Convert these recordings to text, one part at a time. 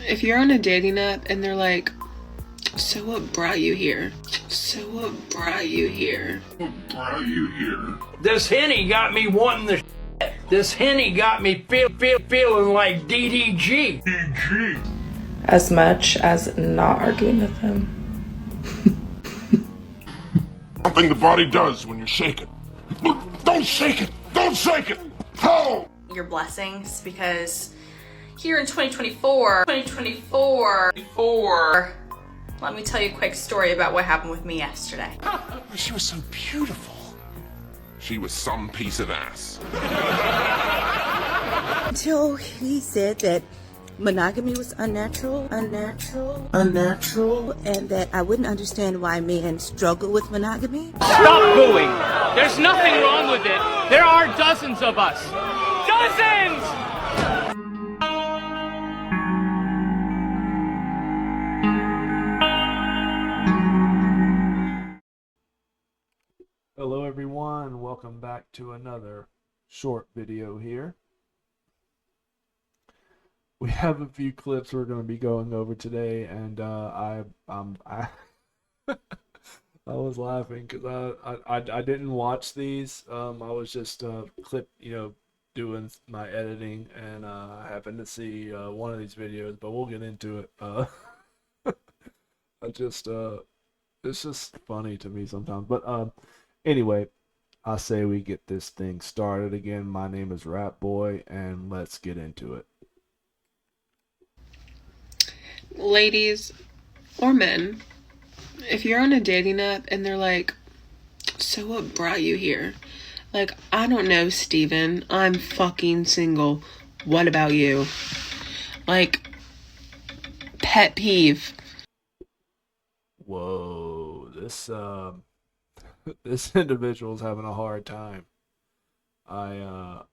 If you're on a dating app and they're like, so what brought you here? So what brought you here? What brought you here? This Henny got me wanting the shit. This Henny got me feeling like DDG. DG. As much as not arguing with him. Something the body does when you shake it. Don't shake it! Don't shake it! How? Your blessings, because here in 2024, let me tell you a quick story about what happened with me yesterday. She was so beautiful. She was some piece of ass. Until he said that monogamy was unnatural, and that I wouldn't understand why men struggle with monogamy. Stop booing. There's nothing wrong with it. There are dozens of us. Dozens! Hello everyone, welcome back to another short video here. We have a few clips we're going to be going over today, and I was laughing because I didn't watch these. I was just doing my editing, and I happened to see one of these videos, but we'll get into it. It's just funny to me sometimes. But anyway, I say we get this thing started again. My name is Ratboi, and let's get into it. Ladies or men, if you're on a dating app and they're like, so what brought you here? Like, I don't know, Steven. I'm fucking single. What about you? Like, pet peeve. Whoa, this this individual's having a hard time. I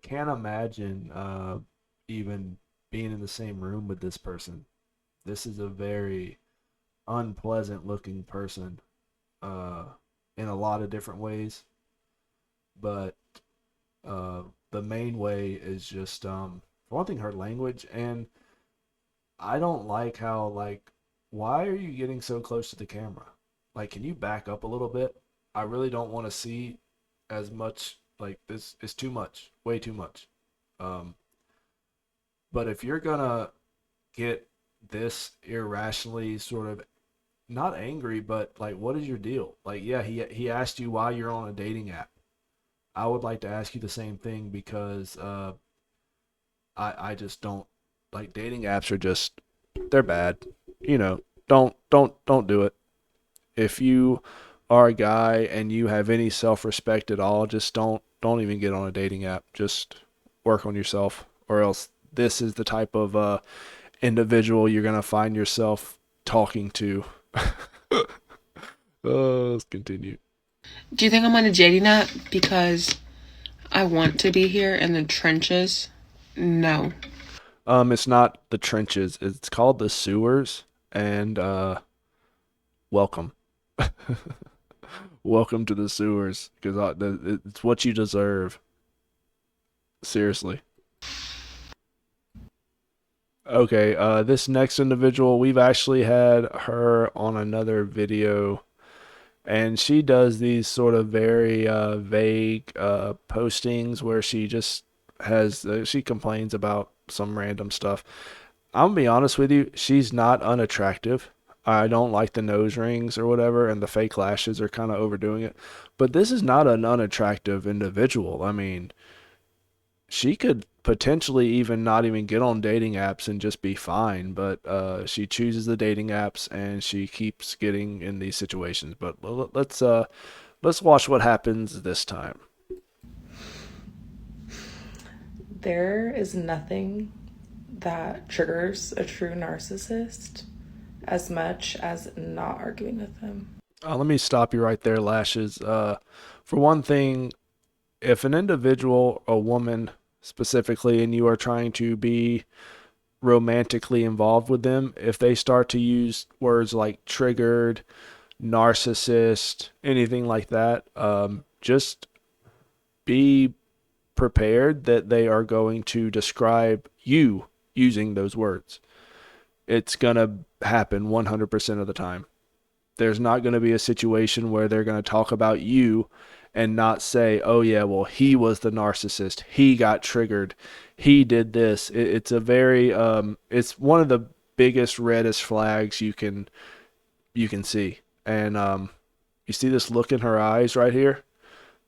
can't imagine even being in the same room with this person. This is a very unpleasant looking person in a lot of different ways, but the main way is just for one thing, her language. And I don't like how, like, why are you getting so close to the camera? Like, can you back up a little bit? I really don't want to see as much. Like, this is too much, way too much. But if you're gonna get this irrationally sort of, not angry, but like, what is your deal? Like, yeah, he asked you why you're on a dating app. I would like to ask you the same thing, because I just don't like, dating apps are just, they're bad. You know, don't do it. If you are a guy and you have any self-respect at all, just don't even get on a dating app. Just work on yourself, or else this is the type of individual you're gonna find yourself talking to. Let's continue. Do you think I'm on a dating app because I want to be here in the trenches? No. It's not the trenches. It's called the sewers, and welcome. Welcome to the sewers, because it's what you deserve. Seriously. Okay, this next individual, we've actually had her on another video, and she does these sort of very vague postings where she just has she complains about some random stuff. I'm gonna be honest with you, she's not unattractive. I don't like the nose rings or whatever, and the fake lashes are kind of overdoing it. But this is not an unattractive individual. I mean, she could potentially even not even get on dating apps and just be fine, but she chooses the dating apps and she keeps getting in these situations. But let's watch what happens this time. There is nothing that triggers a true narcissist as much as not arguing with him. Let me stop you right there, Lashes. For one thing, if an individual, a woman specifically, and you are trying to be romantically involved with them, if they start to use words like triggered, narcissist, anything like that, just be prepared that they are going to describe you using those words. It's going to happen 100% of the time. There's not going to be a situation where they're going to talk about you and not say, oh yeah, well, he was the narcissist. He got triggered. He did this. It's a very, it's one of the biggest reddest flags you can see. And you see this look in her eyes right here?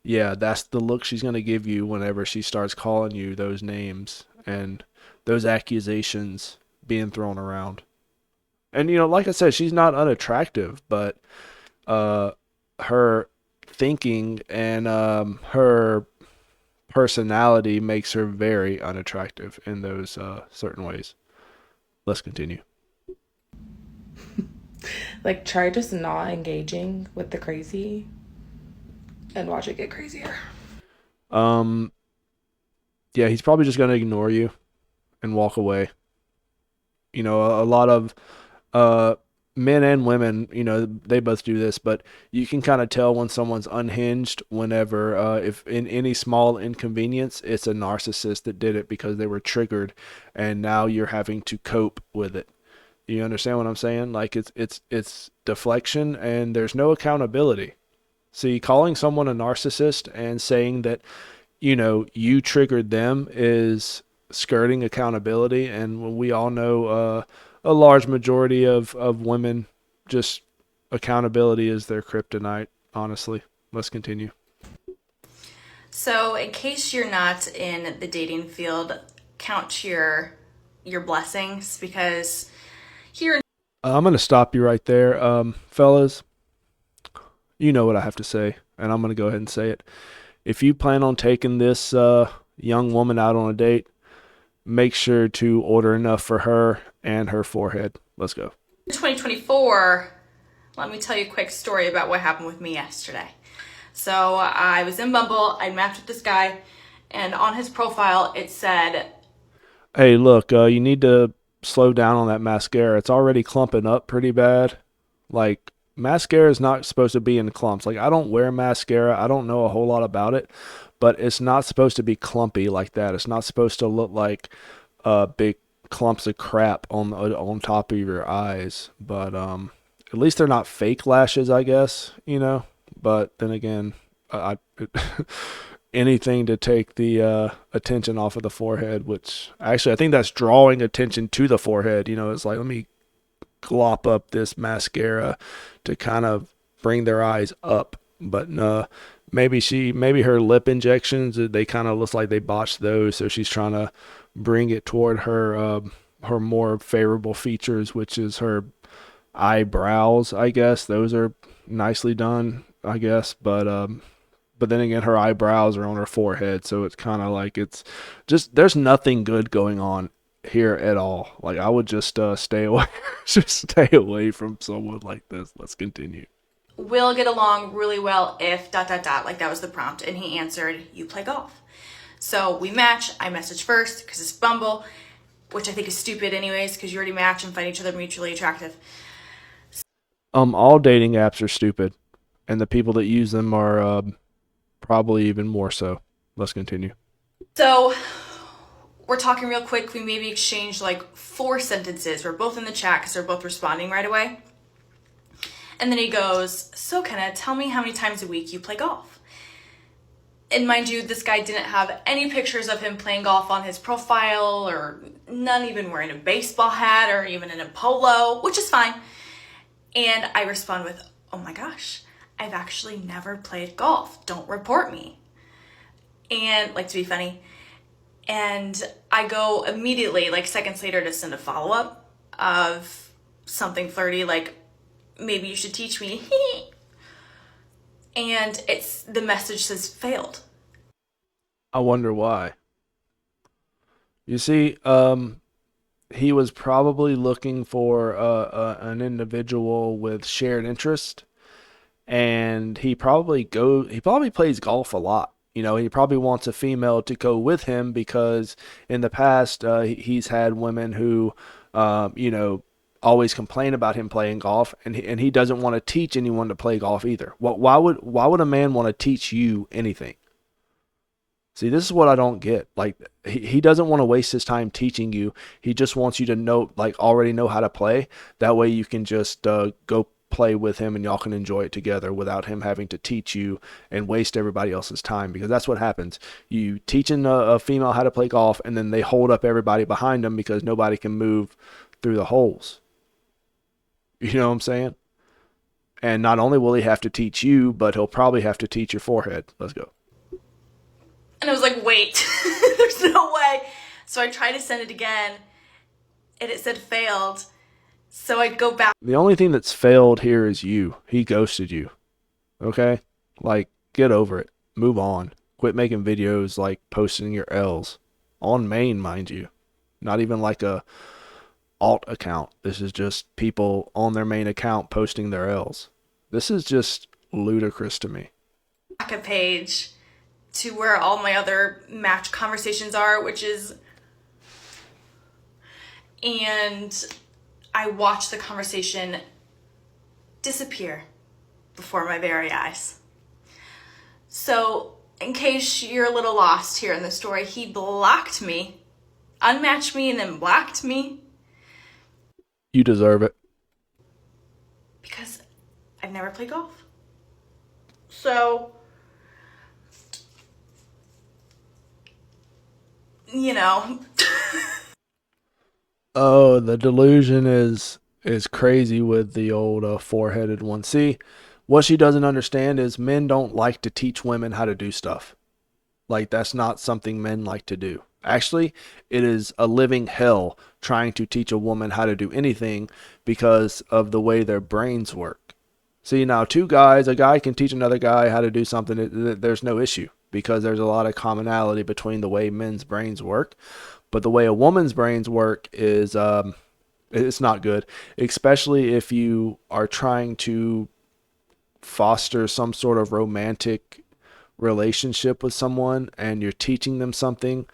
Yeah, that's the look she's going to give you whenever she starts calling you those names and those accusations being thrown around. And, like I said, she's not unattractive, but her thinking and her personality makes her very unattractive in those certain ways. Let's continue. Like, try just not engaging with the crazy and watch it get crazier. Yeah, he's probably just going to ignore you and walk away. A lot of men and women, they both do this, but you can kind of tell when someone's unhinged whenever, if in any small inconvenience, it's a narcissist that did it because they were triggered and now you're having to cope with it. You understand what I'm saying? Like it's deflection and there's no accountability. See, calling someone a narcissist and saying that, you triggered them is skirting accountability. And we all know a large majority of women, just accountability is their kryptonite, honestly. Let's continue. So in case you're not in the dating field, count your blessings, because here I'm going to stop you right there. Fellas, you know what I have to say, and I'm going to go ahead and say it. If you plan on taking this young woman out on a date, make sure to order enough for her and her forehead. Let's go. 2024, let me tell you a quick story about what happened with me yesterday. So I was in Bumble, I matched with this guy, and on his profile it said, hey, look, you need to slow down on that mascara. It's already clumping up pretty bad. Like, mascara is not supposed to be in clumps. Like, I don't wear mascara. I don't know a whole lot about it, but it's not supposed to be clumpy like that. It's not supposed to look like big clumps of crap on top of your eyes. But at least they're not fake lashes, I guess, But then again, anything to take the attention off of the forehead, which actually I think that's drawing attention to the forehead. It's like, let me glop up this mascara to kind of bring their eyes up. But maybe her lip injections, they kind of looks like they botched those, so she's trying to bring it toward her more favorable features, which is her eyebrows, I guess. Those are nicely done, I guess, but then again, her eyebrows are on her forehead, so it's kind of like it's just, there's nothing good going on here at all. Like, I would just stay away, just stay away from someone like this. Let's continue. we'll get along really well if ... Like, that was the prompt. And he answered, you play golf. So we match. I message first because it's Bumble, which I think is stupid anyways, because you already match and find each other mutually attractive. All dating apps are stupid, and the people that use them are probably even more so. Let's continue. So we're talking real quick. We maybe exchange like 4 sentences. We're both in the chat because we're both responding right away. And then he goes, so Kenna, tell me how many times a week you play golf. And mind you, this guy didn't have any pictures of him playing golf on his profile, or none even wearing a baseball hat or even in a polo, which is fine. And I respond with, oh my gosh, I've actually never played golf. Don't report me. And like, to be funny. And I go immediately, like seconds later, to send a follow-up of something flirty, like, maybe you should teach me. And the message says failed. I wonder why. You see, he was probably looking for an individual with shared interest, and he probably plays golf a lot. You know, he probably wants a female to go with him because in the past he's had women who, always complain about him playing golf, and he doesn't want to teach anyone to play golf either. Why would a man want to teach you anything? See, this is what I don't get. Like, he doesn't want to waste his time teaching you. He just wants you to know, like, already know how to play. That way you can just go play with him and y'all can enjoy it together without him having to teach you and waste everybody else's time, because that's what happens. You teaching a female how to play golf, and then they hold up everybody behind them because nobody can move through the holes. You know what I'm saying? And not only will he have to teach you, but he'll probably have to teach your forehead. Let's go. And I was like, wait, there's no way. So I tried to send it again, and it said failed. So I go back. The only thing that's failed here is you. He ghosted you. Okay? Like, get over it. Move on. Quit making videos, like posting your L's. On main, mind you. Not even like a alt account. This is just people on their main account posting their L's. This is just ludicrous to me. Back a page to where all my other match conversations are, which is, and I watched the conversation disappear before my very eyes. So, in case you're a little lost here in the story, he blocked me, unmatched me, and then blocked me. You deserve it. Because I've never played golf. So, you know. Oh, the delusion is crazy with the old four-headed one. See, what she doesn't understand is men don't like to teach women how to do stuff. Like, that's not something men like to do. Actually, it is a living hell trying to teach a woman how to do anything because of the way their brains work. See, now two guys, a guy can teach another guy how to do something. There's no issue because there's a lot of commonality between the way men's brains work. But the way a woman's brains work is, it's not good, especially if you are trying to foster some sort of romantic relationship with someone and you're teaching them something.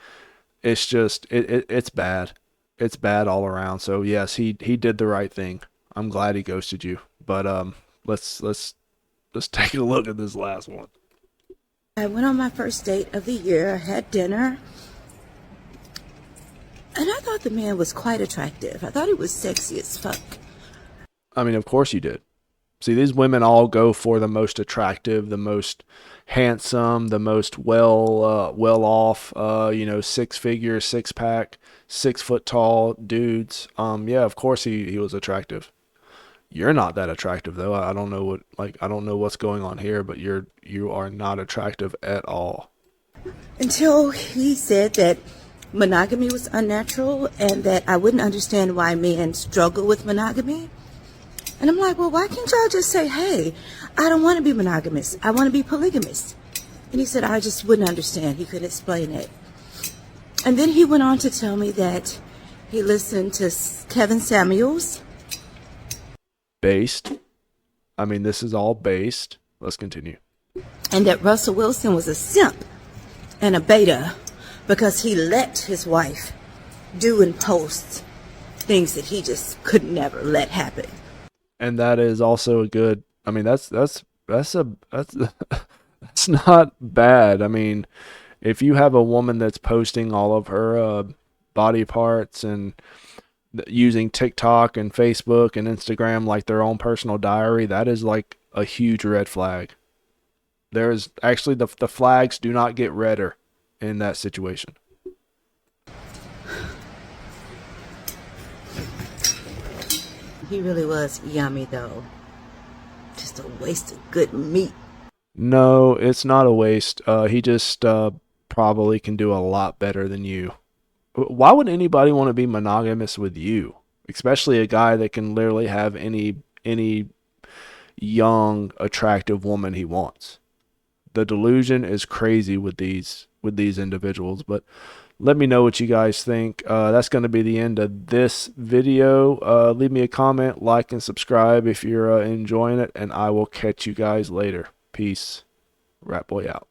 It's just, it's bad. It's bad all around. So yes, he did the right thing. I'm glad he ghosted you. But let's take a look at this last one. I went on my first date of the year, had dinner, and I thought the man was quite attractive. I thought he was sexy as fuck. I mean, of course you did. See, these women all go for the most attractive, the most handsome, the most well off, 6-figure, 6-pack, 6-foot tall dudes. Yeah, of course he was attractive. You're not that attractive though. I don't know what's going on here, but you are not attractive at all. Until he said that monogamy was unnatural and that I wouldn't understand why men struggle with monogamy. And I'm like, well, why can't y'all just say, hey, I don't want to be monogamous. I want to be polygamous. And he said, I just wouldn't understand. He couldn't explain it. And then he went on to tell me that he listened to Kevin Samuels. Based. I mean, this is all based. Let's continue. And that Russell Wilson was a simp and a beta because he let his wife do and post things that he just could never let happen. And that is also a good, I mean, that's that's not bad. I mean, if you have a woman that's posting all of her body parts and using TikTok and Facebook and Instagram like their own personal diary, that is like a huge red flag. There is actually the flags do not get redder in that situation. He really was yummy, though. Just a waste of good meat. No, it's not a waste. He just probably can do a lot better than you. Why would anybody want to be monogamous with you? Especially a guy that can literally have any young, attractive woman he wants. The delusion is crazy with these individuals, but let me know what you guys think. That's going to be the end of this video. Leave me a comment, like, and subscribe if you're enjoying it, and I will catch you guys later. Peace. Ratboi out.